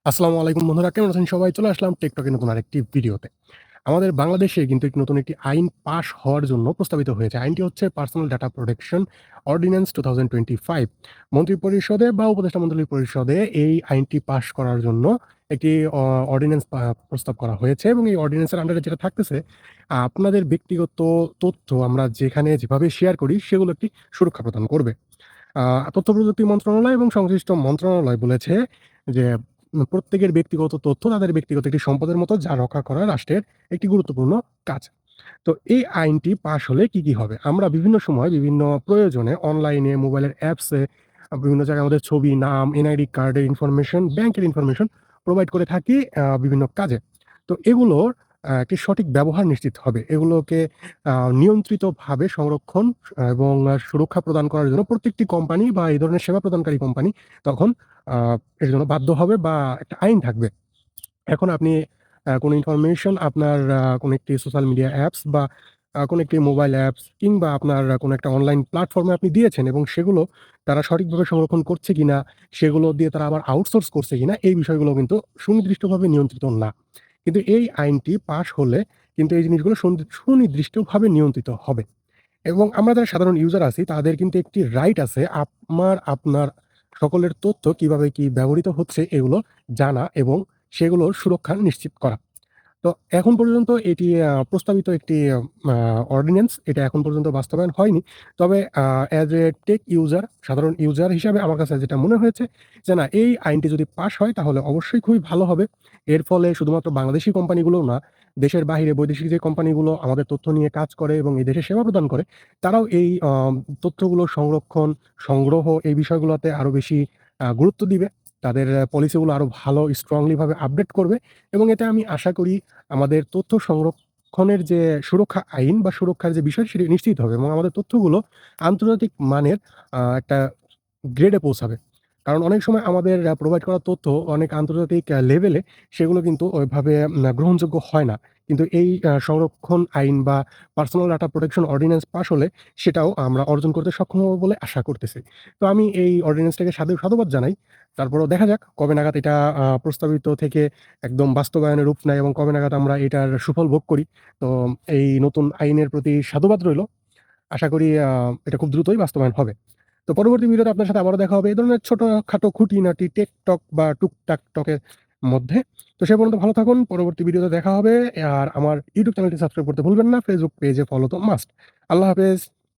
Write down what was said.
আসসালামু আলাইকুম বন্ধুরা, কেমন আছেন সবাই? চলে আসলাম টেকটকের নতুন আরেকটি ভিডিওতে। আমাদের বাংলাদেশে কিন্তু নতুন একটি আইন পাস হওয়ার জন্য প্রস্তাবিত হয়েছে। আইনটি হচ্ছে পার্সোনাল ডাটা প্রোটেকশন অর্ডিন্যান্স 2025। মন্ত্রিপরিষদে বা উপদেষ্টা মন্ডলী পরিষদে এই আইনটি পাস করার জন্য একটি অর্ডিন্যান্স প্রস্তাব করা হয়েছে এবং এই অর্ডিন্যান্সের আন্ডারে যেটা থাকতেছে, আপনাদের ব্যক্তিগত তথ্য আমরা যেখানে যেভাবে শেয়ার করি সেগুলো একটি সুরক্ষা প্রদান করবে। আ তথ্য প্রযুক্তি মন্ত্রণালয় এবং সংশ্লিষ্ট মন্ত্রণালয় বলেছে যে, প্রত্যেকের ব্যক্তিগত তথ্য তাদের ব্যক্তিগত একটি সম্পদের মতো যা রক্ষা করা রাষ্ট্রের একটি গুরুত্বপূর্ণ কাজ। তো এই আইনটি পাস হলে কি হবে? আমরা বিভিন্ন সময় বিভিন্ন প্রয়োজনে অনলাইনে, মোবাইলের অ্যাপসে বিভিন্ন জায়গায় আমাদের ছবি, নাম, এনআইডি কার্ডের ইনফরমেশন, ব্যাংকের ইনফরমেশন প্রোভাইড করে থাকি বিভিন্ন কাজে। তো এগুলোর একটি সঠিক ব্যবহার নিশ্চিত হবে। এগুলোকে আ নিয়ন্ত্রিতভাবে সংরক্ষণ এবং সুরক্ষা প্রদান করার জন্য প্রত্যেকটি কোম্পানি বা এই ধরনের সেবা প্রদানকারী কোম্পানি তখন আ এর জন্য বাধ্য হবে বা একটা আইন থাকবে। এখন আপনি কোনো ইনফরমেশন আপনার কোনো একটি সোশ্যাল মিডিয়া অ্যাপস বা কোনো একটি মোবাইল অ্যাপস কিংবা আপনার কোনো একটা অনলাইন প্ল্যাটফর্মে আপনি দিয়েছেন এবং সেগুলো তারা সঠিকভাবে সংরক্ষণ করছে কিনা, সেগুলো দিয়ে তারা আবার আউটসোর্স করছে কিনা, এই বিষয়গুলো কিন্তু সুনির্দিষ্টভাবে নিয়ন্ত্রিত না। কিন্তু এই আইনটি পাস হলে কিন্তু এই জিনিসগুলো সুনির্দিষ্টভাবে নিয়ন্ত্রিত হবে। এবং আমরা যারা সাধারণ ইউজার আছি তাদের কিন্তু একটি রাইট আছে আপনার সকলের তথ্য কিভাবে কি ব্যবহৃত হচ্ছে এগুলো জানা এবং সেগুলোর সুরক্ষা নিশ্চিত করা। তো এখন পর্যন্ত এটি প্রস্তাবিত একটি আ অর্ডিন্যান্স, এটা এখন পর্যন্ত বাস্তবায়ন হয়নি। তবে অ্যাজ এ টেক ইউজার, সাধারণ ইউজার হিসাবে আমার কাছে যেটা মনে হয়েছে যে না, এই আইনটি যদি পাস হয় তাহলে অবশ্যই খুবই ভালো হবে। এর ফলে শুধুমাত্র বাংলাদেশী কোম্পানিগুলোও না, দেশের বাহিরে বৈদেশিক যে কোম্পানিগুলো আমাদের তথ্য নিয়ে কাজ করে এবং এই দেশে সেবা প্রদান করে, তারাও এই তথ্যগুলো সংরক্ষণ, সংগ্রহ এই বিষয়গুলোতে আরো বেশি গুরুত্ব দিবে। তাদের পলিসিগুলো আরো ভালো স্ট্রংলি ভাবে আপডেট করবে এবং এতে আমি আশা করি আমাদের তথ্য সংরক্ষণের যে সুরক্ষা আইন বা সুরক্ষার যে বিষয় সেটি নিশ্চিত হবে এবং আমাদের তথ্যগুলো আন্তর্জাতিক মানের একটা গ্রেডে পৌঁছাবে। কারণ অনেক সময় আমাদের প্রোভাইড করা তথ্য অনেক আন্তর্জাতিক লেভেলে সেগুলো কিন্তু ওইভাবে গ্রহণযোগ্য হয় না। কিন্তু এই সংরক্ষণ আইন বা personal data protection ordinance pass হলে সেটাও আমরা অর্জন করতে সক্ষম হব বলে আশা করতেছি। তো আমি এই অর্ডিন্যান্সটাকে সাধুবাদ জানাই। তারপরেও দেখা যাক কবে নাগাদ এটা প্রস্তাবিত থেকে একদম বাস্তবায়নে রূপ নেয় এবং কবে নাগাদ আমরা এটার সুফল ভোগ করি। তো এই নতুন আইনের প্রতি সাধুবাদ রইলো। আশা করি এটা খুব দ্রুতই বাস্তবায়ন হবে। তো পরবর্তী ভিডিওতে আপনার সাথে আবারও দেখা হবে এই ধরনের ছোটখাটো খুঁটিনাটি টেক-টক বা টুকটাক টকের মধ্যে। তো সে পর্যন্ত ভালো থাকুন। পরবর্তী ভিডিওতে দেখা হবে। আর আমার ইউটিউব চ্যানেলটি সাবস্ক্রাইব করতে ভুলবেন না। ফেসবুক পেজে ফলো তো মাস্ট। আল্লাহ হাফেজ।